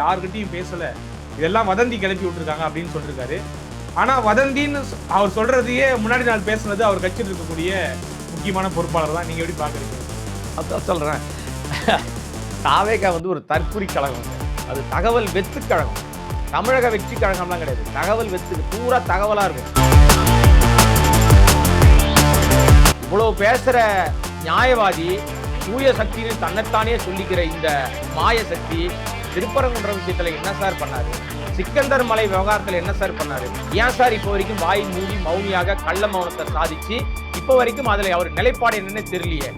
யாருக்கிட்டையும் பேசல, இதெல்லாம் வதந்தி கிளப்பி விட்டுருக்காங்க அப்படின்னு சொல்லியிருக்காரு. ஆனா வதந்தின்னு அவர் சொல்றதையே முன்னாடி நாள் பேசுனது அவர் கட்சியில் இருக்கக்கூடிய முக்கியமான பொறுப்பாளர் தான். நீங்க எப்படி பாக்குறீங்க? அதான் சொல்றேன், தாவேகா வந்து ஒரு தற்குறி கழகம், அது தகவல் வெத்து கழகம். தமிழக வெற்றி கழகம்லாம் கிடையாது, தகவல் வெத்து, பூரா தகவலா இருக்கும். இவ்வளவு பேசுற நியாயவாதி, தூய சக்தின்னு தன்னைத்தானே சொல்லிக்கிற இந்த மாய சக்தி திருப்பரங்குன்ற விஷயத்துல என்ன சார் பண்ணாரு? சிக்கந்தர் மலை விவகாரத்துல என்ன சார் பண்ணாரு? ஏன் சார் இப்போ வரைக்கும் வாய் மூடி மௌனியாக கள்ள மௌனத்தை சாதிச்சு இப்போ வரைக்கும் அதுல அவர் நிலைப்பாடு என்னன்னு தெரியலையே.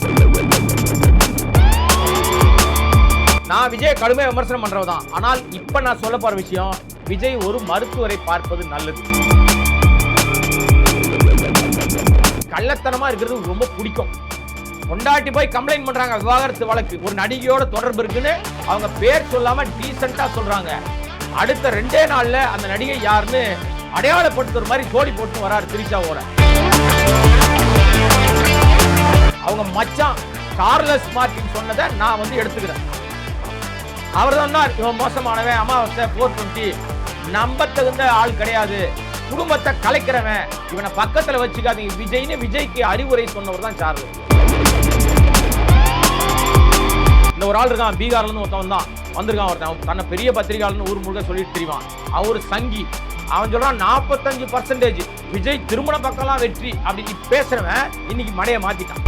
நான் விஜய் கடுமையாக விமர்சனம் பண்றதுதான். ஆனால் இப்ப நான் சொல்ல போற விஷயம், விஜய் ஒரு மருத்துவரை பார்ப்பது நல்லது. கள்ளத்தனமா இருக்கிறது ரொம்ப பிடிக்கும். கொண்டாட்டி போய் கம்ப்ளைண்ட் பண்றாங்க விவாகரத்து வழக்கு, ஒரு நடிகையோட தொடர்பு இருக்குன்னு அவங்க பேர் சொல்லாம டீசெண்டா சொல்றாங்க. அடுத்த 2 நாள்ல அந்த நடிகை யாருன்னு அடையாளப்படுத்துற மாதிரி ஜோடி போட்டு வராரு திரிஷாவோட. அவங்க மச்சான் சார்லஸ் மார்டின் சொன்னதை நான் வந்து எடுத்துக்கிறேன். அவர் தான் இவன் மோசமானவன், அமாவாசை 420 நம்ப தகுந்த ஆள் கிடையாது, குடும்பத்தை கலைக்கிறவன், இவனை பக்கத்துல வச்சுக்காதீங்க விஜய்னு விஜய்க்கு அறிவுரை சொன்னவர் தான் சார்லஸ். இந்த ஒரு ஆள் இருக்கான், பீகார்ல இருந்து ஒருத்தவன் தான் வந்திருக்கான், ஒருத்தன் தன்னை பெரிய பத்திரிகையாளர்னு ஊர் முழுக்க சொல்லிட்டு தெரியுவான். அவரு சங்கி, அவன் சொல்றான் 45% விஜய் திருமண பக்கம்லாம் வெற்றி அப்படின்னு பேசுறவன் இன்னைக்கு மடைய மாத்திட்டான்.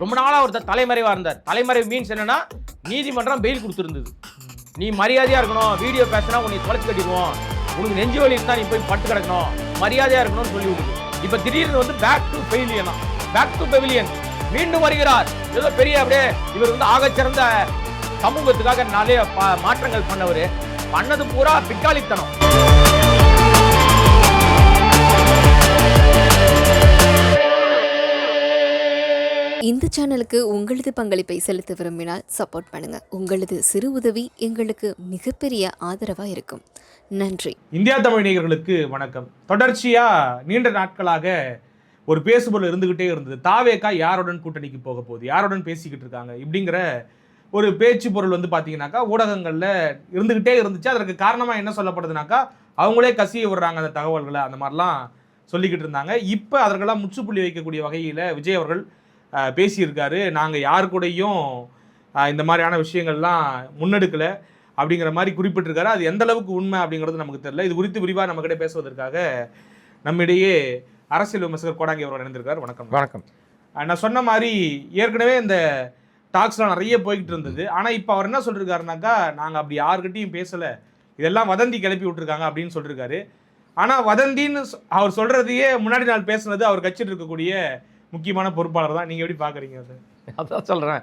ரொம்ப நாளா ஒருத்தர் தலைமறைவா இருந்தார். தலைமறைவு மீன்ஸ் என்னன்னா, நீதிமன்றம் பெயில் கொடுத்துருந்தது, நீ மரியாதையா இருக்கணும், வீடியோ பேசினா உன்னை தொலைச்சு கட்டிடுவோம், உனக்கு நெஞ்சு வலி இருந்தா நீ போய் பட்டு கிடக்கணும், மரியாதையா இருக்கணும்னு சொல்லி விடுது. இப்ப திடீர்னு வந்து back to pavilion, back to pavilion மீண்டும் வருகிறார். ஏதோ பெரிய அப்படியே இவர் வந்து ஆகச்சிறந்த சமூகத்துக்காக நிறைய மாற்றங்கள் பண்ணவர், பண்ணது பூரா பிக்காளித்தனம். இந்த சேனலுக்கு உங்களது பங்களிப்பை செலுத்த விரும்பினால் சப்போர்ட் பண்ணுங்க. உங்களது சிறு உதவி எங்களுக்கு மிகப்பெரிய ஆதரவா இருக்கும். நன்றி. இந்தியா தமிழ் நேயர்களுக்கு வணக்கம். தொடர்ச்சியா நீண்ட நாட்களாக ஒரு பேசுபொருள் இருந்துகிட்டே இருந்தது. தாவேகா யாருடன் கூட்டணிக்கு போக போகுது, யாருடன் பேசிக்கிட்டு இருக்காங்க இப்படிங்கிற ஒரு பேச்சு பொருள் வந்து பார்த்தீங்கன்னாக்கா ஊடகங்கள்ல இருந்துகிட்டே இருந்துச்சு. அதற்கு காரணமா என்ன சொல்லப்படுதுனாக்கா, அவங்களே கசிய விடுறாங்க அந்த தகவல்களை, அந்த மாதிரிலாம் சொல்லிக்கிட்டு இருந்தாங்க. இப்போ அதற்கெல்லாம் முற்றுப்புள்ளி வைக்கக்கூடிய வகையில் விஜய் அவர்கள் பேசியிருக்காரு. நாங்கள் யாரு கூடயும் இந்த மாதிரியான விஷயங்கள்லாம் முன்னெடுக்கலை அப்படிங்கிற மாதிரி குறிப்பிட்டிருக்காரு. அது எந்த அளவுக்கு உண்மை அப்படிங்கிறது நமக்கு தெரியல. இது குறித்து விரிவாக நம்மகிட்ட பேசுவதற்காக நம்மிடையே அரசியல் விமர்சகர் கோடாங்கி அவர்கள் இணைந்திருக்கார். வணக்கம். வணக்கம். நான் சொன்ன மாதிரி ஏற்கனவே இந்த டாக்ஸ்லாம் நிறைய போய்கிட்டு இருந்தது. ஆனால் இப்போ அவர் என்ன சொல்லியிருக்காருனாக்கா, நாங்கள் அப்படி யாருக்கிட்டையும் பேசலை, இதெல்லாம் வதந்தி கிளப்பி விட்டுருக்காங்க அப்படின்னு சொல்லியிருக்காரு. ஆனால் வதந்தின்னு அவர் சொல்றதையே முன்னாடி நாள் பேசுனது அவர் கட்சியில் இருக்கக்கூடிய முக்கியமான பொறுப்பாளர் தான். நீங்க எப்படி பாக்குறீங்க? அதான் சொல்றேன்,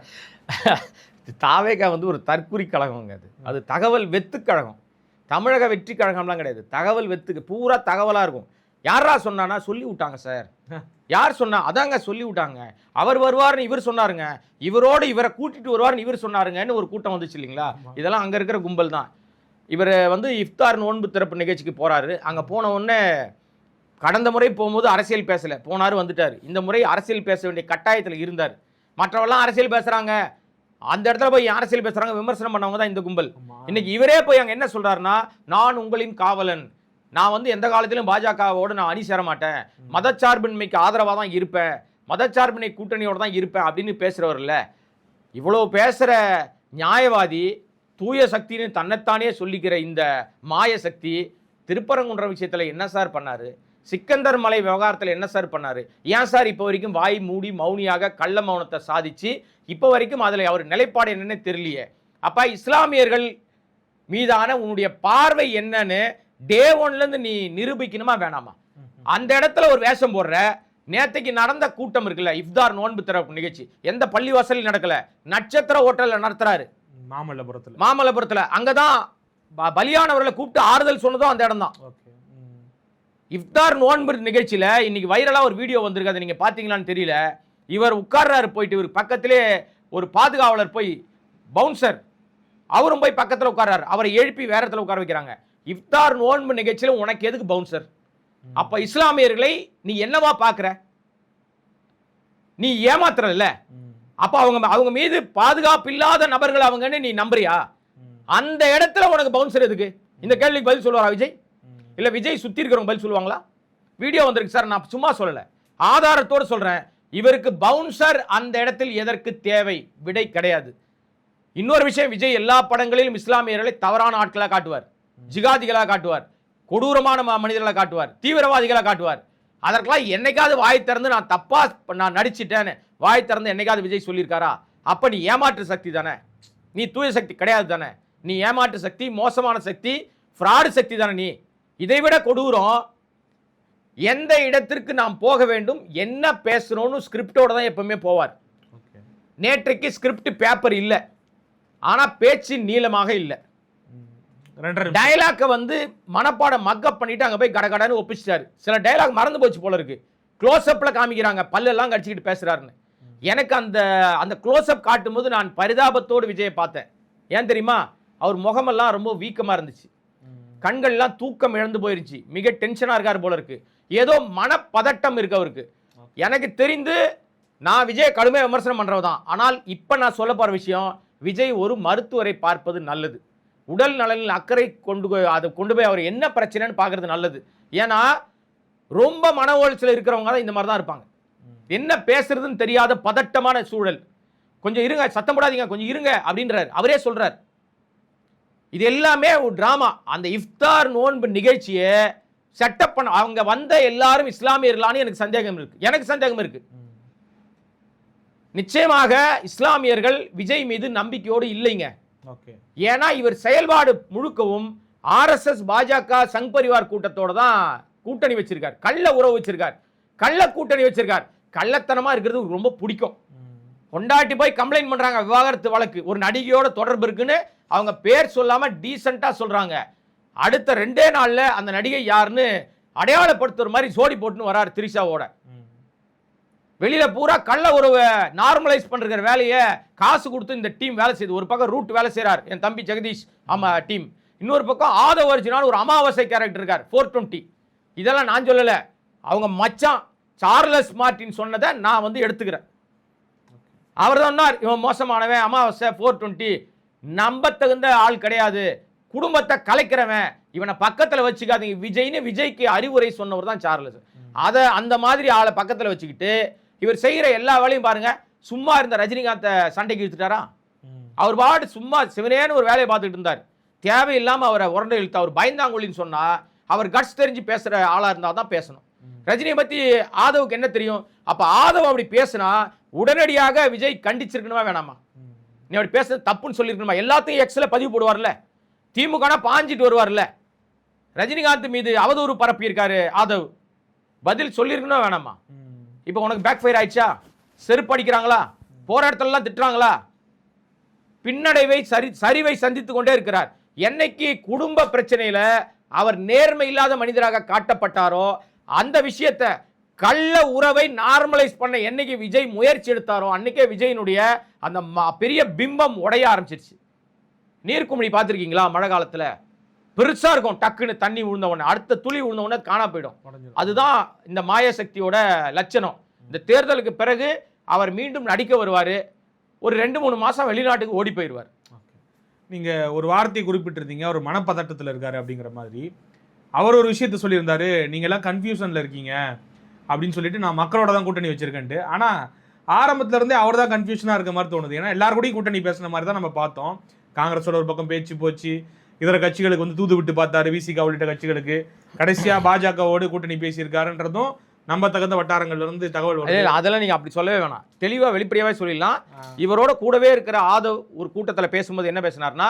தாவேகா வந்து ஒரு தற்குறி கழகம், அது தகவல் வெத்து கழகம். தமிழக வெற்றி கழகம்லாம் கிடையாது, தகவல் வெத்துக்கு, பூரா தகவலா இருக்கும். யாரா சொன்னானா சொல்லி விட்டாங்க சார், யார் சொன்னா அதாங்க சொல்லி விட்டாங்க, அவர் வருவார்னு இவர் சொன்னாருங்க, இவரோடு இவரை கூட்டிட்டு வருவார்னு இவர் சொன்னாருங்கன்னு ஒரு கூட்டம் வந்துச்சு இல்லைங்களா. இதெல்லாம் அங்க இருக்கிற கும்பல் தான். இவர் வந்து இஃப்தார் நோன்பு திறப்பு நிகழ்ச்சிக்கு போறாரு. அங்க போன உடனே கடந்த முறை போகும்போது அரசியல் பேசலை, போனார் வந்துட்டார். இந்த முறை அரசியல் பேச வேண்டிய கட்டாயத்தில் இருந்தார். மற்றவெல்லாம் அரசியல் பேசுகிறாங்க, அந்த இடத்துல போய் அரசியல் பேசுகிறாங்க, விமர்சனம் பண்ணவங்க தான் இந்த கும்பல். இன்னைக்கு இவரே போய் அங்கே என்ன சொல்கிறாருன்னா, நான் உங்களின் காவலன், நான் வந்து எந்த காலத்திலும் பாஜகவோடு நான் அணி சேர மாட்டேன், மதச்சார்பின்மைக்கு ஆதரவாக தான் இருப்பேன், மதச்சார்பின்மை கூட்டணியோடு தான் இருப்பேன் அப்படின்னு பேசுகிறவர்ல. இவ்வளோ பேசுகிற நியாயவாதி, தூய சக்தின்னு தன்னைத்தானே சொல்லிக்கிற இந்த மாய சக்தி திருப்பரங்குன்ற விஷயத்தில் என்ன சார் பண்ணார்? சிக்கந்தர் மலை விவகாரத்தில் என்ன சார் பண்ணாரு? ஏன் சார் இப்போ வரைக்கும் வாய் மூடி மௌனியாக கள்ள மௌனத்தை சாதிச்சு இப்போ வரைக்கும் அதில் அவர் நிலைப்பாடு என்னன்னு தெரியலையே. அப்போ இஸ்லாமியர்கள் மீதான உன்னுடைய பார்வை என்னன்னு டே 1லேருந்து நீ நிரூபிக்கணுமா வேணாமா? அந்த இடத்துல ஒரு வேஷம் போடுற. நேற்றைக்கு நடந்த கூட்டம் இருக்குல்ல, இஃப்தார் நோன்பு திறப்பு நிகழ்ச்சி, எந்த பள்ளிவாசலில் நடக்கல, நட்சத்திர ஹோட்டலில் நடத்துறாரு, மாமல்லபுரத்தில். அங்கதான் பலியானவர்களை கூப்பிட்டு ஆறுதல் சொன்னதும் அந்த இடம் தான். இஃப்தார் நோன்பு நிகழ்ச்சியில் இன்னைக்கு வைரலாக ஒரு வீடியோ வந்திருக்கு, அதை நீங்கள் பார்த்தீங்களான்னு தெரியல. இவர் உட்கார்றாரு, போயிட்டு இவர் பக்கத்திலே ஒரு பாதுகாவலர் போய், பவுன்சர் அவரும் போய் பக்கத்தில் உட்கார்றாரு, அவரை எழுப்பி வேற இடத்துல உட்கார வைக்கிறாங்க. இஃப்தார் நோன்பு நிகழ்ச்சியில் உனக்கு எதுக்கு பவுன்சர்? அப்ப இஸ்லாமியர்களை நீ என்னவா பார்க்குற? நீ ஏமாத்துறல்ல, அப்ப அவங்க மீது பாதுகாப்பு இல்லாத நபர்கள் அவங்கன்னு நீ நம்புறியா? அந்த இடத்துல உனக்கு பவுன்சர் எதுக்கு? இந்த கேள்விக்கு பதில் சொல்லுவாரா விஜய்? இல்ல விஜய் சுத்தி இருக்கிறவங்க பதில் சொல்லுவாங்களா? வீடியோ வந்திருக்கு சார், நான் சும்மா சொல்லல, ஆதாரத்தோடு சொல்றேன். இவருக்கு பவுன்சர் அந்த இடத்தில் எதற்கு தேவை? விடை கிடையாது. இன்னொரு விஷயம், விஜய் எல்லா படங்களிலும் இஸ்லாமியர்களை தவறான ஆட்களா காட்டுவார், ஜிகாதிகளா காட்டுவார், கொடூரமான மனிதர்களை காட்டுவார், தீவிரவாதிகளா காட்டுவார். அதற்கெல்லாம் என்னைக்காவது வாய் திறந்து நான் தப்பா நான் நடிச்சிட்டேன்னு வாய் திறந்து என்னைக்காவது விஜய் சொல்லியிருக்காரா? அப்ப நீ ஏமாற்று சக்தி தானே, நீ தூய சக்தி கிடையாது தானே, நீ ஏமாற்று சக்தி, மோசமான சக்தி, ஃப்ராடு சக்தி தானே நீ. இதைவிட கொடூரம், எந்த இடத்திற்கு நாம் போக வேண்டும், என்ன பேசணும்னு ஸ்கிரிப்டோட தான் எப்பவுமே போவார். நேற்றைக்கு ஸ்கிரிப்ட் பேப்பர் இல்லை, ஆனா பேச்சு நீளமாக இல்லை. டயலாக வந்து மனப்பாடம் மக்கப் பண்ணிட்டு அங்க போய் கடகடன்னு ஒப்பிச்சிட்டாரு. சில டயலாக் மறந்து போச்சு போல இருக்கு. க்ளோஸ்அப்ல காமிக்கிறாங்க பல்லெல்லாம் கடிச்சிக்கிட்டு பேசுறாருன்னு. எனக்கு அந்த அந்த க்ளோஸ்அப் காட்டும்போது நான் பரிதாபத்தோடு விஜயை பார்த்தேன். ஏன் தெரியுமா? அவர் முகமெல்லாம் ரொம்ப வீக்கமா இருந்துச்சு, கண்கள்லாம் தூக்கம் இழந்து போயிருச்சு, மிக டென்ஷனா இருக்காரு போல இருக்கு, ஏதோ மனப்பதட்டம் இருக்கு அவருக்கு. எனக்கு தெரிந்து நான் விஜய் கடுமையாக விமர்சனம் பண்றவதான். ஆனால் இப்ப நான் சொல்ல போற விஷயம், விஜய் ஒரு மருத்துவரை பார்ப்பது நல்லது. உடல் நலனில் அக்கறை அதை கொண்டு போய் அவர் என்ன பிரச்சனைன்னு பார்க்கறது நல்லது. ஏன்னா ரொம்ப மன உளைச்சல் இருக்கிறவங்க தான் இந்த மாதிரி தான் இருப்பாங்க. என்ன பேசுறதுன்னு தெரியாத பதட்டமான சூழல். கொஞ்சம் இருங்க, சத்தம் போடாதீங்க, கொஞ்சம் இருங்க அப்படின்றார், அவரே சொல்றார். இது எல்லாமே ஒரு டிராமா. அந்த இஃப்தார் நோன்பு நிகழ்ச்சியை செட்டப் பண்ண அவங்க வந்த எல்லாரும் இஸ்லாமியர்களான்னு எனக்கு சந்தேகம் இருக்கு. நிச்சயமாக இஸ்லாமியர்கள் விஜய் மீது நம்பிக்கையோடு இல்லைங்க. ஏன்னா இவர் செயல்பாடு முழுக்கவும் RSS பாஜக சங் பரிவார் கூட்டத்தோட தான் கூட்டணி வச்சிருக்கார், கள்ள உறவு வச்சிருக்கார், கள்ள கூட்டணி வச்சிருக்கார். கள்ளத்தனமா இருக்கிறது ரொம்ப பிடிக்கும். கொண்டாட்டி போய் கம்ப்ளைண்ட் பண்றாங்க, விவாகரத்து வழக்கு, ஒரு நடிகையோட தொடர்பு இருக்குன்னு அவங்க பேர் சொல்லாம டீசெண்டா சொல்றாங்க. அடுத்த 2 நாள்ல அந்த நடிகை யாருன்னு அடையாளப்படுத்துற மாதிரி சோடி போட்டுன்னு வராரு திரிஷாவோட. வெளியில பூரா கள்ள உறவை நார்மலைஸ் பண்ற வேலையை காசு கொடுத்து இந்த டீம் வேலை செய்யுது. ஒரு பக்கம் ரூட் வேலை செய்யறார் என் தம்பி ஜெகதீஷ் டீம், இன்னொரு பக்கம் ஆதவ அர்ஜுனான்னு ஒரு அமாவாசை கேரக்டர் இருக்கார் 420. இதெல்லாம் நான் சொல்லல, அவங்க மச்சான் சார்லஸ் மார்டின் சொன்னதை நான் வந்து எடுத்துக்கிறேன். அவர் தான் சொன்னார், இவன் மோசமானவன், அமாவாசை 420 நம்ப தகுந்த ஆள் கிடையாது, குடும்பத்தை கலைக்கிறவன், இவனை பக்கத்துல வச்சுக்காதீங்க விஜய்னு விஜய்க்கு அறிவுரை சொன்னவர் தான் சார்லஸ். அதை அந்த மாதிரி ஆளை பக்கத்துல வச்சுக்கிட்டு இவர் செய்யற எல்லா வேலையும் பாருங்க. சும்மா இருந்த ரஜினிகாந்தை சண்டைக்கு இழுத்துட்டாரா? அவர் பாட்டு சும்மா சிவனேன்னு ஒரு வேலையை பார்த்துட்டு இருந்தார். தேவையில்லாம அவரை உரண்டை இழுத்து அவர் பயந்தாங்கொழின்னு சொன்னா அவர் கட்ஸ் தெரிஞ்சு பேசுற ஆளா இருந்தா தான் பேசணும். ரஜினியை பத்தி ஆதவுக்கு என்ன தெரியும்? அப்ப ஆதவ் அப்படி பேசினா உடனடியாக விஜய் கண்டிச்சிருக்கணுமா வேணாமா? நீ அப்படி பேசுறது தப்புன்னு சொல்லிருக்கணுமா? எல்லாத்தையும் எக்ஸ்ல பதிவு போடுவார்ல, திமுக பாஞ்சிட்டு வருவார்ல. ரஜினிகாந்த் மீது அவதூறு பரப்பி இருக்காரு ஆதவ், பதில் சொல்லிருக்கணும் வேணாமா? இப்ப உனக்கு பேக் ஃபயர் ஆயிடுச்சா? செருப்பு அடிக்கிறாங்களா? போற இடத்துல திட்டுறாங்களா? பின்னடைவை சரிவை சந்தித்துக் கொண்டே இருக்கிறார். என்னைக்கு குடும்ப பிரச்சனையில அவர் நேர்மை இல்லாத மனிதராக காட்டப்பட்டாரோ, அந்த விஷயத்தை கள்ள உறவை நார்மலைஸ் பண்ண என்னைக்கு விஜய் முயற்சி எடுத்தாரோ அன்னைக்கே விஜயினுடைய அந்த பெரிய பிம்பம் உடைய ஆரம்பிச்சிருச்சு. நீர்க்குமிழி பார்த்துருக்கீங்களா? மழை காலத்துல பெருசா இருக்கும், டக்குன்னு தண்ணி விழுந்த உடனே அடுத்த துளி விழுந்த உடனே காணா போயிடும். அதுதான் இந்த மாயசக்தியோட லட்சணம். இந்த தேர்தலுக்கு பிறகு அவர் மீண்டும் நடிக்க வருவாரு, ஒரு 2-3 மாசம் வெளிநாட்டுக்கு ஓடி போயிடுவார். நீங்க ஒரு வார்த்தையை குறிப்பிட்டிருந்தீங்க, ஒரு மனப்பதட்டத்தில் இருக்காரு அப்படிங்கிற மாதிரி. அவர் ஒரு விஷயத்த சொல்லியிருந்தாரு, நீங்க எல்லாம் கன்ஃபியூஷன்ல இருக்கீங்க அப்படின்னு சொல்லிட்டு நான் மக்களோட தான் கூட்டணி வச்சிருக்கேன்ட்டு. ஆனா ஆரம்பத்துல இருந்தே அவர் தான் கன்ஃபியூஷனா இருக்க மாதிரி தோணுது. ஏன்னா எல்லாரும் கூடயும் கூட்டணி பேசுன மாதிரி தான் நம்ம பார்த்தோம். காங்கிரஸோட ஒரு பக்கம் பேச்சு போச்சு, இதர கட்சிகளுக்கு வந்து தூது விட்டு பார்த்தாரு, விசிகா உள்ளிட்ட கட்சிகளுக்கு. கடைசியா பாஜகவோடு கூட்டணி பேசியிருக்காருன்றதும் நம்ப தகுந்த வட்டாரங்கள்ல இருந்து தகவல் வருது. அதெல்லாம் நீங்க அப்படி சொல்லவே வேணாம், தெளிவா வெளிப்படையாவே சொல்லிடலாம். இவரோட கூடவே இருக்கிற ஆதவ் ஒரு கூட்டத்துல பேசும்போது என்ன பேசினார்னா,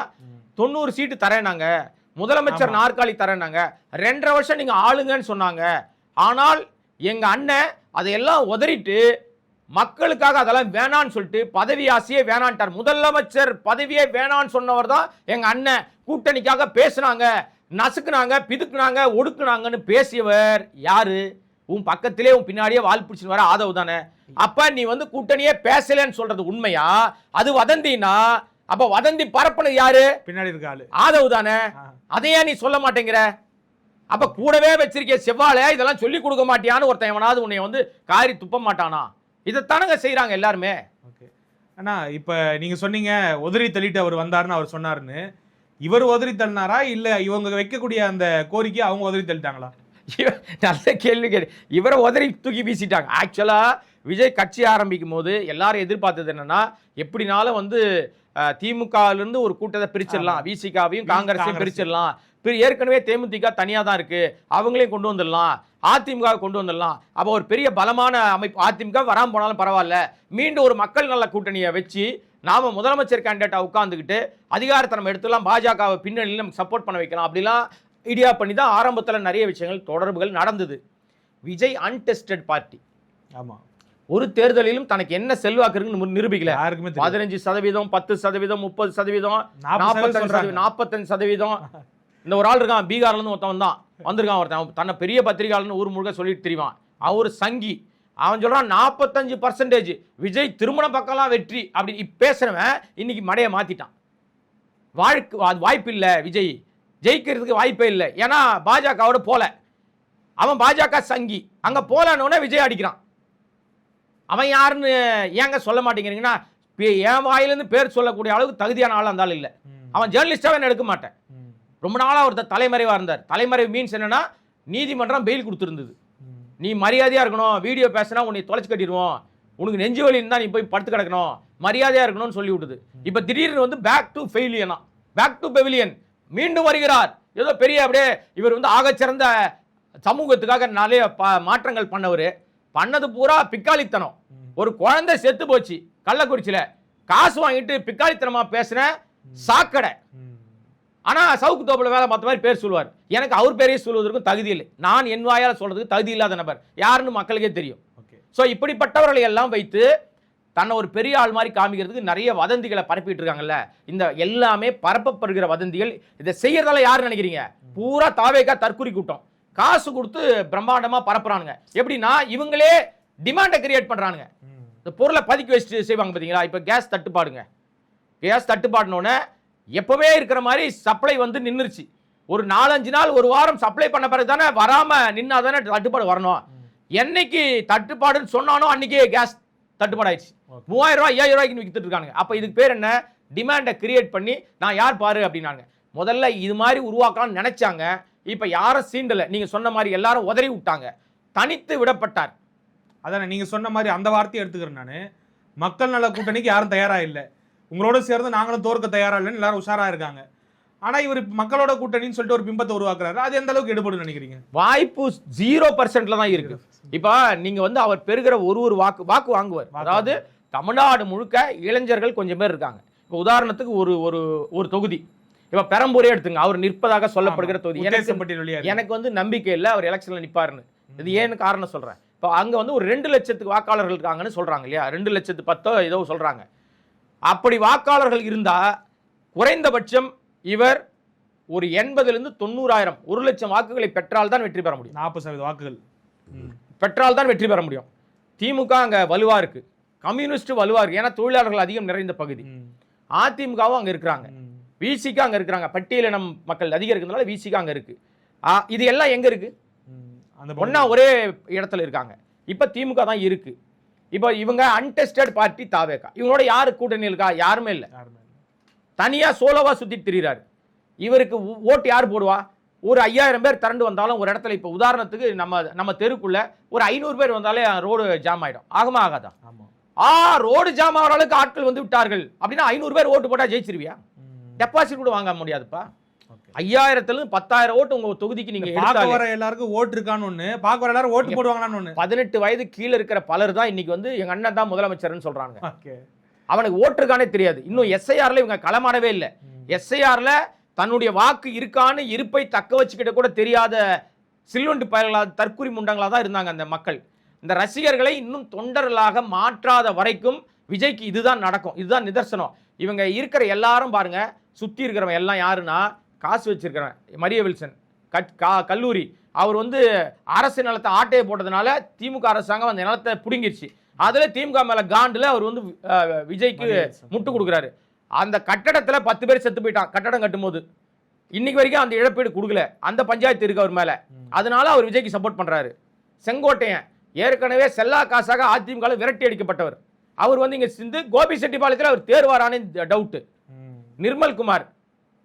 90 சீட்டு தரேனாங்க, முதலமைச்சர் நாற்காலி தரேனாங்க, 2.5 வருஷம் நீங்க ஆளுங்கன்னு சொன்னாங்க. ஆனால் எங்க அண்ணன் அதையெல்லாம் உதறிட்டு மக்களுக்காக அதெல்லாம் வேணான்னு சொல்லிட்டு பதவி ஆசையே வேணான்ட்டார். முதலமைச்சர் பதவியே வேணான்னு சொன்னவர் தான் எங்க அண்ணன். கூட்டணிக்காக பேசினாங்க, நசுக்குனாங்க, பிதுக்குனாங்க, ஒடுக்குனாங்கன்னு பேசியவர் யாரு? உன் பக்கத்திலே உன் பின்னாடியே வால் பிடிச்சின்னு வர ஆதவ் தானே. அப்ப நீ வந்து கூட்டணியே பேசலன்னு சொல்றது உண்மையா? அது வதந்தினா அப்ப வதந்தி பரப்புனது யாரு? பின்னாடி இருக்க ஆளு ஆதவ் தானே. அதையே நீ சொல்ல மாட்டேங்கிற? அப்ப கூடவே வச்சிருக்க செவ்வாழை இதெல்லாம் சொல்லி கொடுக்க மாட்டியான்னு ஒருத்தன் எவனாவது உன்னை வந்து காரி துப்ப மாட்டானா? இதைத்தானங்க செய்யறாங்க எல்லாருமே. அண்ணா இப்ப நீங்க சொன்னீங்க உதறி தள்ளிட்டு அவர் வந்தாருன்னு அவர் சொன்னாருன்னு, இவர் உதறி தள்ளினாரா இல்ல இவங்க வைக்கக்கூடிய அந்த கோரிக்கை அவங்க உதறி தள்ளிட்டாங்களா? நல்ல கேள்வி கேடு. இவரை உதறி தூக்கி வீசிட்டாங்க. ஆக்சுவலா விஜய் கட்சி ஆரம்பிக்கும் போது எல்லாரும் எதிர்பார்த்தது என்னன்னா, எப்படினாலும் வந்து திமுகவிலிருந்து ஒரு கூட்டத்தை பிரிச்சிடலாம், விசிகாவையும் காங்கிரஸையும் பிரிச்சிடலாம். ஏற்கனவே தேமுதிக தனியா தான் இருக்கு, அவங்களையும் கொண்டு வந்துடலாம், அதிமுக கொண்டு வந்துடலாம். அப்போ ஒரு பெரிய பலமான அமைப்பு, அதிமுக வராம போனாலும் பரவாயில்ல, மீண்டும் ஒரு மக்கள் நல கூட்டணியை வச்சு நாம முதலமைச்சர் கேண்டிடேட்டா உட்கார்ந்துக்கிட்டு அதிகாரத்தை நம்ம எடுத்துலாம், பாஜகவை பின்னணியில் நமக்கு சப்போர்ட் பண்ண வைக்கலாம் அப்படிலாம் ஐடியா பண்ணி தான் ஆரம்பத்தில் நிறைய விஷயங்கள் தொடர்புகள் நடந்தது. Vijay untested party. ஆமா, ஒரு தேர்தலிலும் தனக்கு என்ன செல்வாக்கு இருக்குன்னு நிரூபிக்கல. 15%, 10%, 30%, 45%, 45%. இந்த ஒரு ஆள் இருக்கான், பீகார்ல இருந்து ஒருத்தவன் தான் வந்திருக்கான், ஒருத்தன் தன்னை பெரிய பத்திரிகையாளர்னு ஊர் முழுக்க சொல்லிட்டு தெரியுவான். அவன் ஒரு சங்கி. அவன் சொல்றான் 45% விஜய் திருமண பக்கம்லாம் வெற்றி அப்படி பேசுறவன் இன்னைக்கு மடையை மாத்திட்டான். வாய்ப்பு இல்லை, விஜய் ஜெயிக்கிறதுக்கு வாய்ப்பே இல்லை. ஏன்னா பாஜகவோட போல, அவன் பாஜக சங்கி. அங்க போலன்னு விஜய் அடிக்கிறான். அவன் யாருன்னு ஏங்க சொல்ல மாட்டேங்கிறீங்கன்னா, என் வாயிலிருந்து பேர் சொல்லக்கூடிய அளவுக்கு தகுதியான ஆள் இருந்தாலும் இல்லை. அவன் ஜேர்னலிஸ்டாவே எடுக்க மாட்டேன். ரொம்ப நாளா ஒருத்தர் தலைமறைவா இருந்தார். தலைமறைவு மீன்ஸ் என்னன்னா, நீதிமன்றம் பெயில் கொடுத்துருந்தது. நீ மரியாதையா இருக்கணும், வீடியோ பேசினா உன்னை தொலைச்சு கட்டிடுவோம், உனக்கு நெஞ்சு வலி இருந்தா நீ போய் படுத்து கிடக்கணும், மரியாதையா இருக்கணும்னு சொல்லி விட்டுது. இப்ப திடீர்னு வந்து பேக் டு ஃபெயிலியனா, பேக் டு பெவிலியன், மீண்டும் வருகிறார். ஏதோ பெரிய அப்படியே இவர் வந்து ஆகச்சிறந்த சமூகத்துக்காக நிறைய மாற்றங்கள் பண்ணவர். பண்ணது பூரா பிக்காளித்தனம். ஒரு குழந்தை செத்து போச்சு கள்ளக்குறிச்சியில, காசு வாங்கிட்டு பிக்காளித்தனமா பேசுன சாக்கடை. ஆனா சவுக்கு தோப்புல வேலை பார்த்த மாதிரி பேர் சொல்லுவார். எனக்கு அவர் பேரையே சொல்வதற்கும் தகுதி இல்லை. நான் என் வாயால் சொல்றதுக்கு தகுதி இல்லாத நபர் யாருன்னு மக்களுக்கே தெரியும். ஸோ இப்படிப்பட்டவர்களை எல்லாம் வைத்து தன்னை ஒரு பெரிய ஆள் மாதிரி காமிக்கிறதுக்கு நிறைய வதந்திகளை பரப்பிட்டு இருக்காங்கல்ல. இந்த எல்லாமே பரப்பப்படுகிற வதந்திகள். இதை செய்யறதால யாரு நினைக்கிறீங்க? பூரா தாவேகா தற்குறி கூட்டம். காசு கொடுத்து பிரம்மாண்டமா பரப்புறானுங்க. எப்படின்னா இவங்களே டிமாண்டை கிரியேட் பண்றானுங்க. இந்த பொருளை பதுக்கி வச்சுட்டு செய்வாங்க பார்த்தீங்களா. இப்போ கேஸ் தட்டுப்பாடுங்க. கேஸ் தட்டுப்பாடுனோடனே எப்பவே இருக்கிற மாதிரி சப்ளை வந்து நின்றுச்சு. ஒரு 4-5 நாள், ஒரு வாரம் சப்ளை பண்ண பிறகு தானே, வராம நின்னா தானே தட்டுப்பாடு வரணும். என்னைக்கு தட்டுப்பாடுன்னு சொன்னானோ அன்னைக்கே கேஸ் தட்டுப்பாடு ஆயிடுச்சு. 3000 ரூபாய் 5000 ரூபாய்க்கு வித்துட்டு இருக்காங்க. அப்ப இதுக்கு பேர் என்ன? டிமாண்டை கிரியேட் பண்ணி நான் யார் பாரு அப்படின்னாங்க. முதல்ல இது மாதிரி உருவாக்கலாம்னு நினைச்சாங்க. இப்ப யாரும் சீண்டல. நீங்க சொன்ன மாதிரி எல்லாரும் உதறி விட்டாங்க. தனித்து விடப்பட்டார். அதானே நீங்க சொன்ன மாதிரி அந்த வார்த்தையை எடுத்துக்கிறேன் நானு. மக்கள் நல கூட்டணிக்கு யாரும் தயாரா இல்லை, உங்களோட சேர்ந்து நாங்களும் தோற்க தயாரா இல்லைன்னு எல்லாரும் உஷாரா இருக்காங்க. ஆனா இவர் மக்களோட கூட்டணின்னு சொல்லிட்டு ஒரு பிம்பத்தை உருவாக்குறாரு. அது எந்த அளவுக்கு எடுபடும் நினைக்கிறீங்க? வாய்ப்பு 0%ல தான் இருக்கு. இப்ப நீங்க வந்து அவர் பெறுகிற ஒரு வாக்கு வாங்குவார். அதாவது தமிழ்நாடு முழுக்க இளைஞர்கள் கொஞ்சம் பேர் இருக்காங்க. இப்போ உதாரணத்துக்கு ஒரு தொகுதி, இப்ப பெரம்பூரே எடுத்துங்க, அவர் நிற்பதாக சொல்லப்படுகிற தொகுதி. எனக்கு வந்து நம்பிக்கை இல்லை அவர் எலெக்ஷன்ல நிப்பாருன்னு. இது ஏன்னு காரணம் சொல்றேன். இப்போ அங்க வந்து ஒரு 2 லட்சத்துக்கு வாக்காளர்கள் இருக்காங்கன்னு சொல்றாங்க இல்லையா, 2,10,000 ஏதோ சொல்றாங்க. அப்படி வாக்காளர்கள் இருந்தா குறைந்தபட்சம் இவர் ஒரு 80,000 to 90,000 1 லட்சம் வாக்குகளை பெற்றால் தான் வெற்றி பெற முடியும். 40% வாக்குகள் பெற்றால் தான் வெற்றி பெற முடியும். திமுக அங்க வலுவா இருக்கு, கம்யூனிஸ்ட் வலுவா இருக்கு, ஏன்னா தொழிலாளர்கள் அதிகம் நிறைந்த பகுதி. அதிமுகவும் அங்க இருக்கிறாங்க, விசிக அங்க இருக்கிறாங்க, பட்டியலினம் மக்கள் அதிகம் இருக்கிறதுனால விசிக அங்க இருக்கு. இது எல்லாம் எங்க இருக்கு? ஒன்னா ஒரே இடத்துல இருக்காங்க. இப்ப திமுக தான் இருக்கு. இப்போ இவங்க அன்டெஸ்டட் பார்ட்டி தாவேகா. இவங்களோட யாரு கூட்டணி இருக்கா? யாருமே இல்லை. தனியா சோலோவா சுத்திட்டு திரிகிறாரு. இவருக்கு ஓட்டு யார் போடுவா? ஒரு 5000 பேர் திரண்டு வந்தாலும் ஒரு இடத்துல, இப்போ உதாரணத்துக்கு நம்ம தெருக்குள்ள ஒரு 500 பேர் வந்தாலே ரோடு ஜாம் ஆயிடும். ஆகுமா ஆகாதா? ரோடு ஜாம் ஆகிற அளவுக்கு ஆட்கள் வந்து விட்டார்கள் அப்படின்னா 500 பேர் ஓட்டு போட்டா ஜெயிச்சிருவியா? டெபாசிட் கூட வாங்க முடியாதுப்பா. 5000 10,000 ஓட்டு உங்க தொகுதிக்கு நீங்க எடுத்தாலே எல்லாருக்கும் ஓட்டு இருக்கான்னு ஒண்ணு, பாக்க எல்லாரும் ஓட்டு போடுவாங்களான்னு ஒண்ணு. 18 வயது கீழே இருக்கிற பலர் தான் இன்னைக்கு வந்து எங்க அண்ணன் தான் முதலமைச்சர்னு சொல்றாங்க. அவனுக்கு ஓட்டு இருக்கானே தெரியாது. இன்னும் எஸ்ஐஆர்ல இவங்க களமாடவே இல்லை. எஸ்ஐஆர்ல தன்னுடைய வாக்கு இருக்கான்னு இருப்பை தக்க வச்சுக்கிட்ட கூட தெரியாத சில்வண்டு பயல்களா, தற்குறி முண்டங்களா தான் இருந்தாங்க அந்த மக்கள். இந்த ரசிகர்களை இன்னும் தொண்டர்களாக மாற்றாத வரைக்கும் விஜய்க்கு இதுதான் நடக்கும். இதுதான் நிதர்சனம். இவங்க இருக்கிற எல்லாரும் பாருங்க, சுத்தி இருக்கிறவங்க எல்லாம் யாருன்னா, காசு வச்சிருக்கிறவன் மரிய வில்சன் கல்லூரி, அவர் வந்து அரசு நிலத்தை ஆட்டையை போட்டதுனால திமுக அரசாங்கம் அந்த நிலத்தை பிடுங்கிருச்சு. அதுல திமுக மேல காண்டுல அவர் வந்து விஜய்க்கு முட்டு கொடுக்குறாரு. அந்த கட்டடத்துல 10 பேர் செத்து போயிட்டான் கட்டடம் கட்டும் போது. இன்னைக்கு வரைக்கும் அந்த இழப்பீடு கொடுக்கல. அந்த பஞ்சாயத்து இருக்கு அவர் மேல. அதனால அவர் விஜய்க்கு சப்போர்ட் பண்றாரு. செங்கோட்டையன் ஏற்கனவே செல்லா காசாக அதிமுக விரட்டி அடிக்கப்பட்டவர். அவர் வந்து இங்க சிந்து கோபிச்செட்டிப்பாளையத்தில் அவர் தேர்வாரானே டவுட்டு. நிர்மல் குமார்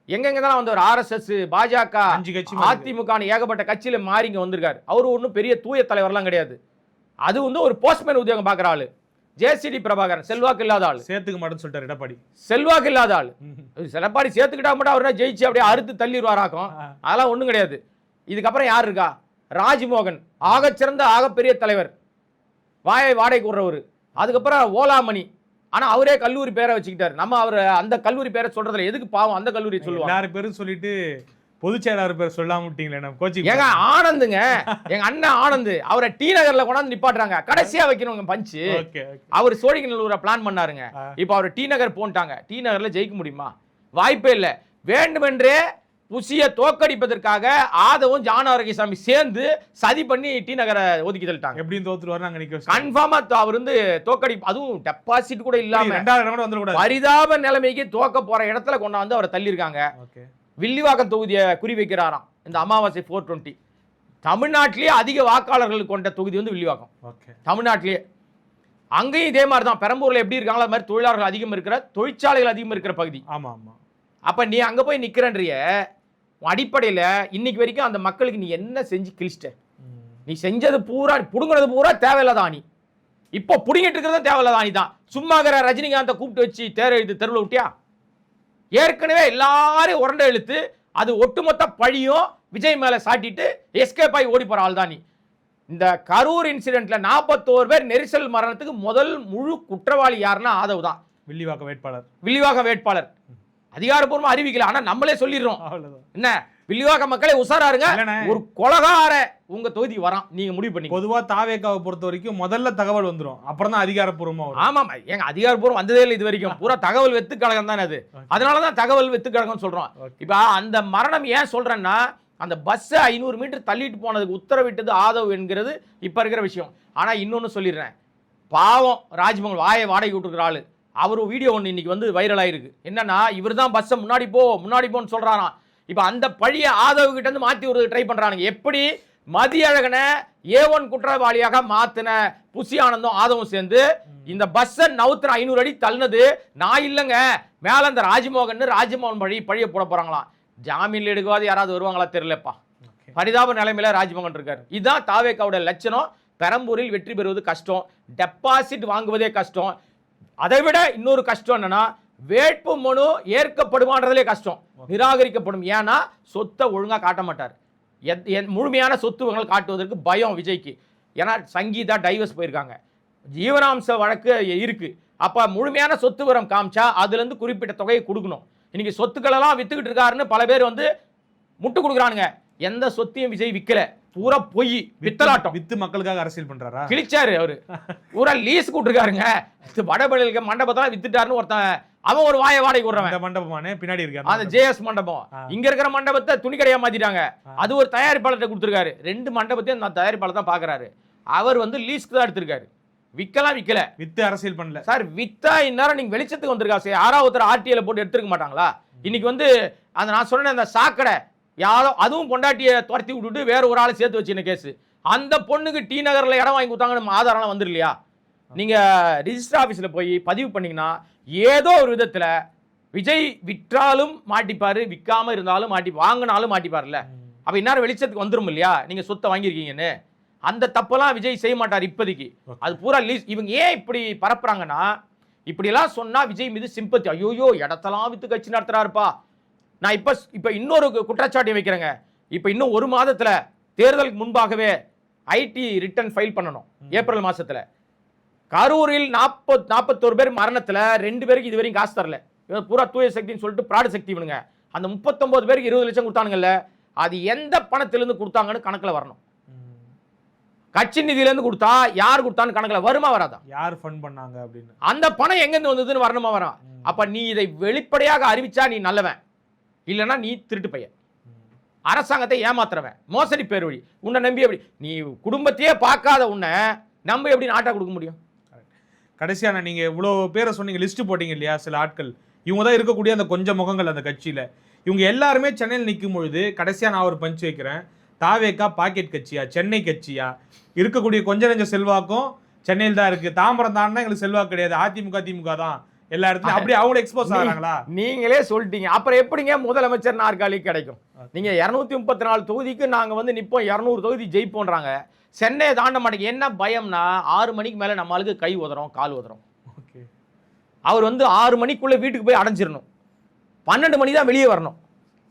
எங்கெங்க தான் வந்து ஒரு RSS பாஜக 5 கட்சி அதிமுக ஏகப்பட்ட கட்சியில மாறி இங்க வந்திருக்காரு. அவரு ஒன்றும் பெரிய தூய தலைவர்லாம் கிடையாது. அது வந்து ஒரு போஸ்ட்மேன் உத்தியோகம் பார்க்குற ஆளு. JCD பிரபாகரன் செல்வாக்கு இல்லாத ஆளு. சேர்த்துக்க மாட்டேன்னு சொல்லிட்டாரு எடப்பாடி. செல்வாக்கு இல்லாத ஆளு. எடப்பாடி சேர்த்துக்கிட்டா மட்டும் அவர்னா ஜெயிச்சு அப்படியே அறுத்து தள்ளிடுவாராக்கும். அதெல்லாம் ஒன்றும் கிடையாது. இதுக்கப்புறம் யார் இருக்கா? ராஜ்மோகன் ஆகச்சிறந்த ஆகப்பெரிய தலைவர், வாயை வாடகை கூடுறவர். அதுக்கப்புறம் ஓலாமணி, ஆனா அவரே கல்லூரி பேரை வச்சுக்கிட்டாரு. நம்ம அவர் அந்த கல்லூரி பேரை சொல்றதுல எதுக்கு பாவம் அந்த கல்லூரி சொல்லுவாங்க. எல்லாரும் பேரும் சொல்லிட்டு பொதுச் செயலாளர் பேர் சொல்லாம விட்டீங்களே நம்ம கோச்சிங். ஏங்க ஆனந்துங்க, எங்க அண்ணன் ஆனந்த், அவரை டி நகர்ல கொண்டாந்து நிப்பாட்டுறாங்க. கடைசியா வைக்கணுங்க பஞ்சு. அவர் சோழிங்கநல்லூரை பிளான் பண்ணாருங்க. இப்ப அவர் டி நகர் போன்ட்டாங்க. டி நகர்ல ஜெயிக்க முடியுமா? வாய்ப்பே இல்லை. வேண்டுமென்றே புசிய தோக்கடிப்பதற்காக ஆதவும் ஜான ஆரோக்கியசாமி சேர்ந்து சதி பண்ணி டி நகரை ஒதுக்கி தள்ளிட்டாங்க. எப்படியும் தோத்துருவாரு நாங்க நிக்க கன்ஃபார்மா அவர் வந்து தோக்கடி, அதுவும் டெபாசிட் கூட இல்லாம 2வது இடம் கூட வந்துடக்கூடாது. பரிதாப நிலைமைக்கு தோக்க போற இடத்துல கொண்டாந்து அவரை தள்ளியிருக்காங்க. வில்லிவாக்கம் தொகுதியை குறி வைக்கிறாராம் இந்த அமாவாசை 420. தமிழ்நாட்டிலேயே அதிக வாக்காளர்கள் கொண்ட தொகுதி வந்து வில்லிவாக்கம். தமிழ்நாட்டிலேயே அங்கேயும் இதே மாதிரி தான். பெரம்பூர்ல எப்படி இருக்காங்களோ அது மாதிரி தொழிலாளர்கள் அதிகம் இருக்கிற, தொழிற்சாலைகள் அதிகம் இருக்கிற பகுதி. ஆமா ஆமா. அப்ப நீ அங்க போய் நிக்கிறன்றிய அடிப்படையில இன்னைக்கு வரைக்கும் அந்த மக்களுக்கு நீ என்ன செஞ்சு கிழிச்சிட்ட? நீ செஞ்சது பூரா, புடுங்கினது பூரா தேவையில்லாத ஆணி. இப்போ புடுங்கிட்டு இருக்கிறது தேவையில்லாத ஆணி தான். சும்மாகிற ரஜினிகாந்தை கூப்பிட்டு வச்சு தேர் எழுத்து தெருவில் விட்டியா? ஏற்கனவே எல்லாரும் உரண்டை இழுத்து அது ஒட்டுமொத்த பழியும் விஜய் மேல சாட்டிட்டு எஸ்கேப் ஆகி ஓடி போற ஆள் தான் நீ. இந்த கரூர் இன்சிடென்ட்ல 41 பேர் நெரிசல் மரணத்துக்கு முதல் முழு குற்றவாளி யாருன்னா ஆதவ் தான். வில்லிவாக்கம் வேட்பாளர் அதிகாரப்பூர்வமா அறிவிக்கல, ஆனா நம்மளே சொல்லிடுறோம். என்ன வில்லிவாக்க மக்களே உசாராருங்க, ஒரு கொலகார உங்க தொகுதிக்கு வரான், நீங்க முடிவு பண்ணி. பொதுவா தாவேக்காவை பொறுத்த வரைக்கும் முதல்ல தகவல் வந்துரும், அப்புறம் தான் அதிகாரப்பூர்வமா வரும். ஆமா, எங்க அதிகாரப்பூர்வம் வந்ததே இல்லை இது வரைக்கும். பூரா தகவல் வெத்து கழகம் தானே அது. அதனாலதான் தகவல் வெத்து கழகம் சொல்றோம். இப்ப அந்த மரணம் ஏன் சொல்றேன்னா, அந்த பஸ் 500 மீட்டர் தள்ளிட்டு போனதுக்கு உத்தரவிட்டது ஆதவ் என்கிறது இப்ப இருக்கிற விஷயம். ஆனா இன்னொன்னு சொல்லிடுறேன், பாவம் ராஜ்மோகன் வாயை வாடகை விட்டுருக்கிற ஆளு, அவரு வீடியோ ஒன்று இன்னைக்கு வந்து வைரல் ஆயிருக்கு. என்னன்னா, இவர் தான் பஸ்ஸை முன்னாடி போன்னு சொல்றாராம். இப்ப அந்த பழிய ஆதவ் கிட்ட இருந்து மாத்தி ஒரு ட்ரை பண்றானுங்க. எப்படி மதியழகனை A1 குற்றவாளியாக மாத்தின புசி ஆனந்தும் ஆதவும் சேர்ந்து இந்த பஸ்ஸை நவுத்துற 500 அடி தள்ளினது நான் இல்லைங்க, மேல அந்த ராஜ்மோகன் பழிய போட போறாங்களாம். ஜாமீன்ல எடுக்காது யாராவது வருவாங்களா தெரியலப்பா. பரிதாப நிலைமையில ராஜ்மோகன் இருக்காரு. இதுதான் தாவேக்காவுடைய லட்சணம். பெரம்பூரில் வெற்றி பெறுவது கஷ்டம், டெபாசிட் வாங்குவதே கஷ்டம். அதை விட இன்னொரு கஷ்டம் என்னன்னா, வேட்பு மனு ஏற்கப்படுமான்றதுலே கஷ்டம், நிராகரிக்கப்படும். ஏன்னா சொத்தை ஒழுங்கா காட்ட மாட்டார். முழுமையான சொத்துவங்கள் காட்டுவதற்கு பயம் விஜய்க்கு. ஏன்னா சங்கீதா டைவர்ஸ் போயிருக்காங்க, ஜீவனாம்ச வழக்கு இருக்கு. அப்ப முழுமையான சொத்து விவரம் காமிச்சா அதுல இருந்து குறிப்பிட்ட தொகையை கொடுக்கணும். இன்னைக்கு சொத்துக்கள் எல்லாம் வித்துக்கிட்டு இருக்காருன்னு பல பேர் வந்து முட்டு கொடுக்குறானுங்க. எந்த சொத்தையும் விஜய் விற்கல, பூரா பொய் வித்தலாட்டம். வித்து மக்களுக்காக அரசியல் பண்றாரா? கிழிச்சாரு அவரு, பூரா லீஸ் கூட்டிருக்காருங்க. வடபழக மண்டபத்தெல்லாம் வித்துட்டாருன்னு ஒருத்தன், அவன் ஒரு வாயை வாடகை விடுறவன். மண்டபமானே பின்னாடி இருக்கு அந்த JS மண்டபம். இங்க இருக்கிற மண்டபத்தை துணி கடையா மாத்திட்டாங்க. அது ஒரு தயாரிப்பாளர்கிட்ட கொடுத்துருக்காரு. 2 மண்டபத்தையும் நான் தயாரிப்பாளர் தான் பாக்குறாரு. அவர் வந்து லீஸ்க்கு தான் எடுத்திருக்காரு, விக்கல. வித்து அரசியல் பண்ணல சார். வித்தா இந்நேரம் நீங்க வெளிச்சத்துக்கு வந்திருக்கா சார். யாராவது RTL போட்டு எடுத்துருக்க மாட்டாங்களா? இன்னைக்கு வந்து அந்த நான் சொன்ன அந்த சாக்கடை யாரோ, அதுவும் பொண்டாட்டியை துரத்தி விட்டுட்டு வேற ஒரு ஆளை சேர்த்து வச்சு கேஸ். அந்த பொண்ணுக்கு டி நகர்ல இடம் வாங்கி கொடுத்தாங்கன்னு ஆதாரம் வந்துரு இல்லையா? நீங்க ரிஜிஸ்டர் ஆபீஸ்ல போய் பதிவு பண்ணீங்கன்னா ஏதோ ஒரு விதத்துல விஜய் விற்றாலும் மாட்டிப்பாரு, விற்காம இருந்தாலும் வாங்கினாலும் மாட்டிப்பாருல்ல. அப்ப இந்நேரம் வெளிச்சத்துக்கு வந்துரும் இல்லையா நீங்க சொத்தை வாங்கியிருக்கீங்கன்னு. அந்த தப்பெல்லாம் விஜய் செய்ய மாட்டார் இப்போதைக்கு. அது பூரா லீஸ். இவங்க ஏன் இப்படி பரப்புறாங்கன்னா, இப்படி எல்லாம் சொன்னா விஜய் மீது சிம்பத்தி. ஐயோயோ இடத்தெல்லாம் வித்து கட்சி நடத்துறாருப்பா. நான் இப்ப இன்னொரு குற்றச்சாட்டை வைக்கிறேங்க. இப்ப இன்னும் 1 மாதத்துல தேர்தலுக்கு முன்பாகவே IT ரிட்டர்ன் ஃபைல் பண்ணணும். ஏப்ரல் மாசத்துல கரூரில் 41 பேர் மரணத்துல 2 பேருக்கு இதுவரையும் காசு தரல. பூரா தூய சக்தின்னு சொல்லிட்டு பிராடு சக்தி இவனுங்க. அந்த 39 பேருக்கு 20 லட்சம் கொடுத்தானுங்கல்ல, அது எந்த பணத்திலிருந்து கொடுத்தாங்கன்னு கணக்குல வரணும். கட்சி நிதியில இருந்து கொடுத்தா யார் கொடுத்தான்னு கணக்குல வருமா வராதா? யார் ஃபண்ட் பண்ணாங்க அப்படின்னு அந்த பணம் எங்க இருந்து வந்ததுன்னு வரணுமா வரா? அப்ப நீ இதை வெளிப்படையாக அறிவிச்சா நீ நல்லவன், இல்லைன்னா நீ திருட்டு பையன், அரசாங்கத்தை ஏமாத்துறவன், மோசடி பேர் வழி. உன்னை நம்பி எப்படி நீ குடும்பத்தையே பார்க்காத உன்னை நம்ப எப்படி நாட்டா கொடுக்க முடியும்? கடைசியான நீங்க இவ்வளவு பேரை சொன்னீங்க, லிஸ்ட் போட்டீங்க இல்லையா? சில ஆட்கள் இவங்க தான் இருக்கக்கூடிய அந்த கொஞ்சம் முகங்கள் அந்த கட்சியில. இவங்க எல்லாருமே சென்னையில் நிற்கும் பொழுது கடைசியா நான் ஒரு பஞ்ச் வைக்கிறேன், தாவேக்கா பாக்கெட் கட்சியா, சென்னை கட்சியா, இருக்கக்கூடிய கொஞ்ச நெஞ்ச செல்வாக்கும் சென்னையில் தான் இருக்கு, தாம்பரம் தான்னா எங்களுக்கு செல்வாக்கு கிடையாது, அதிமுக திமுக தான் எல்லா இடத்துலயும், அப்படி அவங்க எக்ஸ்போஸ் ஆகிறாங்களா? நீங்களே சொல்லிட்டீங்க. அப்புறம் எப்படிங்க முதலமைச்சர் நாற்காலி கிடைக்கும்? நீங்க 234 தொகுதிக்கு நாங்க வந்து நிப்போம், 200 தொகுதி ஜெயிப்போன்றாங்க. சென்னையை தாண்ட மாட்டேங்க. என்ன பயம்னா 6 மணிக்கு மேல நம்ம ஆளுக்கு கை உதறோம், கால் உதறோம். அவர் வந்து 6 மணிக்குள்ள வீட்டுக்கு போய் அடைஞ்சிடணும், 12 மணி தான் வெளியே வரணும்.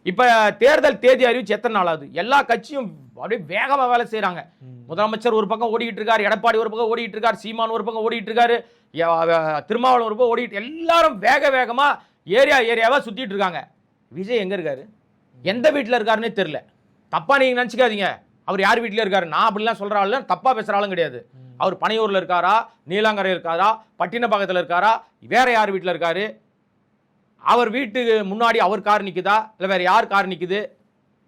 இப்ப தேர்தல் தேதி அறிவிச்சு எத்தனை நாள் ஆகுது? எல்லா கட்சியும் அப்படியே வேகமா வேலை செய்யறாங்க. முதலமைச்சர் ஒரு பக்கம் ஓடிட்டு இருக்காரு, எடப்பாடி ஒரு பக்கம் ஓடிட்டு இருக்காரு, சீமான் ஒரு பக்கம் ஓடிட்டு இருக்காரு, திருமாவளவன் ஒரு பக்கம் ஓடிட்டு, எல்லாரும் வேகமா ஏரியாவா சுத்திட்டு இருக்காங்க. விஜய் எங்க இருக்காரு? எந்த வீட்டுல இருக்காருன்னே தெரியல. தப்பா நீங்க நினைச்சுக்காதீங்க, அவர் யார் வீட்டுல இருக்காரு, நான் அப்படிலாம் சொல்ற ஆளு, தப்பா பேசுற ஆளும் கிடையாது. அவர் பனையூர்ல இருக்காரா, நீலாங்கரை இருக்காரா, பட்டினப்பாக்கத்துல இருக்காரா, வேற யார் வீட்டுல இருக்காரு? அவர் வீட்டுக்கு முன்னாடி அவர் கார் நிக்குதா, இல்ல வேற யார் கார் நிக்குது?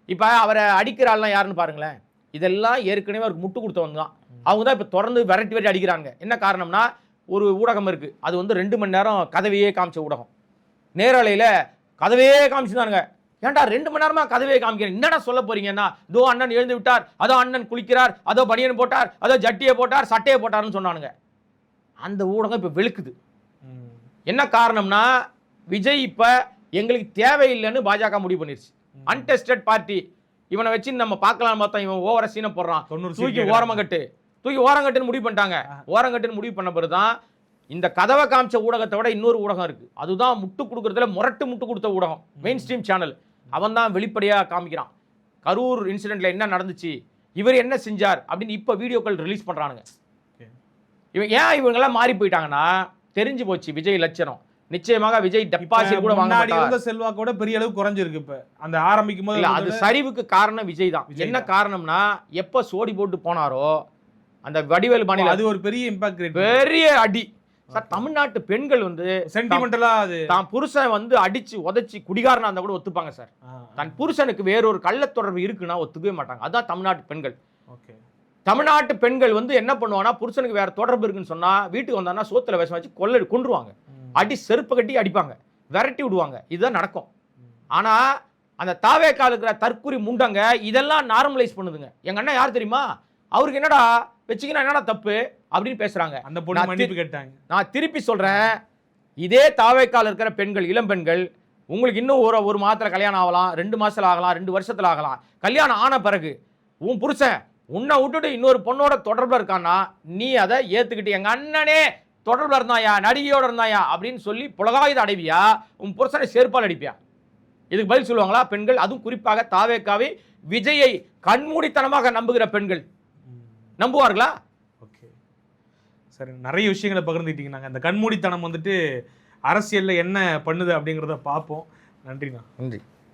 இப்ப அவரை அடிக்கிற ஆள்லாம் யாருன்னு பாருங்களேன். இதெல்லாம் ஏற்கனவே அவருக்கு முட்டு கொடுத்தவங்க தான். அவங்க தான் இப்ப தொடர்ந்து விரட்டி அடிக்கிறாங்க. என்ன காரணம்னா, ஒரு ஊடகம் இருக்கு, அது வந்து 2 மணி நேரம் கதவையே காமிச்ச ஊடகம். நேரலையில கதவையே காமிச்சுதானுங்க. ஏன்டா 2 மணி நேரமா கதவையே காமிக்கிறேன், என்னடா சொல்ல போறீங்கன்னா, இதோ அண்ணன் எழுந்து விட்டார், அதோ அண்ணன் குளிக்கிறார், அதோ பனியன் போட்டார், அதோ ஜட்டியை போட்டார், சட்டையை போட்டார்னு சொன்னானுங்க. அந்த ஊடகம் இப்ப வெளுக்குது. என்ன காரணம்னா, விஜய் இப்ப எங்களுக்கு தேவையில்லைன்னு பாஜக முடிவு பண்ணிருச்சு. அன்டெஸ்டட் பார்ட்டி, இவனை வச்சு நம்ம பார்க்கலாம் பார்த்தா இவன் ஓவர சீனை போடுறான், தூக்கி ஓரங்கட்டுன்னு முடிவு பண்ணிட்டாங்க. ஓரங்கட்டுன்னு முடிவு பண்ண பிறகுதான் இந்த கதவை காமிச்ச ஊடகத்தை விட இன்னொரு ஊடகம் இருக்கு, அதுதான் முட்டு கொடுக்கறதுல முட்டு கொடுத்த ஊடகம், மெயின் ஸ்ட்ரீம் சேனல். அவன் தான் வெளிப்படையா காமிக்கிறான் கரூர் இன்சிடென்ட்ல என்ன நடந்துச்சு, இவர் என்ன செஞ்சார் அப்படின்னு இப்ப வீடியோக்கள் ரிலீஸ் பண்றானுங்க. இவங்கெல்லாம் மாறி போயிட்டாங்கன்னா தெரிஞ்சு போச்சு விஜய் லட்சணம். நிச்சயமாக விஜய் டெபாசிட் கூட வாங்க மாட்டாங்க. செல்வாக்கோட பெரிய அளவு குறைஞ்சிருக்கு. இப்ப அந்த ஆரம்பிக்கும் போது அது சரிவுக்கு காரணம் விஜய் தான். என்ன காரணம்னா, எப்ப சோடி போட்டு போனாரோ அந்த வடிவேல் பாணியில அது ஒரு பெரிய இம்பாக்ட், பெரிய அடி. சார், தமிழ்நாட்டு பெண்கள் வந்து சென்டிமெண்டலா அது தான் புருஷன் வந்து அடிச்சு உதைச்சு குடிகாரனா இருந்தா கூட ஒத்துப்பாங்க சார். தன் புருஷனுக்கு வேறொரு கள்ள தொடர்பு இருக்குன்னா ஒத்துக்கவே மாட்டாங்க. அதான் தமிழ்நாட்டு பெண்கள். தமிழ்நாட்டு பெண்கள் வந்து என்ன பண்ணுவாங்கன்னா, புருஷனுக்கு வேற தொடர்பு இருக்குன்னு சொன்னா வீட்டுக்கு வந்தாங்கன்னா சோத்துல விஷம் வச்சு கொன்றுவாங்க, அடி செருப்பு கட்டி அடிப்பாங்க, விரட்டி விடுவாங்க. இதுதான் நடக்கும். ஆனா அந்த தாவேக்கால இருக்கிற தற்குறி முண்டங்க இதெல்லாம் நார்மலைஸ் பண்ணுதுங்க. எங்க அண்ணா யார் தெரியுமா, அவருக்கு என்னடா வச்சுக்கினா என்னடா தப்பு அப்படின்னு பேசுறாங்க. அந்த பொண்ணு மன்னிப்பு கேட்டாங்க. நான் திருப்பி சொல்றேன், இதே தாவேக்கால இருக்கிற பெண்கள், இளம் பெண்கள், உங்களுக்கு இன்னும் ஒரு மாதத்துல கல்யாணம் ஆகலாம், 2 மாசத்துல ஆகலாம், 2 வருஷத்துல ஆகலாம். கல்யாணம் ஆன பிறகு உன் புருஷன் உன்னை விட்டுட்டு இன்னொரு பொண்ணோட தொடர்புல இருக்கான்னா நீ அதை ஏத்துக்கிட்டு, எங்க அண்ணனே தொடர்புல இருந்தாயா, நடிகையோட இருந்தாயா அப்படின்னு சொல்லி புலகாயுத அடைவியா, உன் புருஷனை செருப்பால் அடிப்பியா? இதுக்கு பதில் சொல்லுவாங்களா பெண்கள்? அதுவும் குறிப்பாக தாவேக்காவை விஜயை கண்மூடித்தனமாக நம்புகிற பெண்கள் நம்புவார்களா? ஓகே, சரி, நிறைய விஷயங்களை பகிர்ந்துட்டீங்க. நாங்கள் அந்த கண்மூடித்தனம் வந்துட்டு அரசியல்ல என்ன பண்ணுது அப்படிங்கிறத பார்ப்போம். நன்றிண்ணா. நன்றி.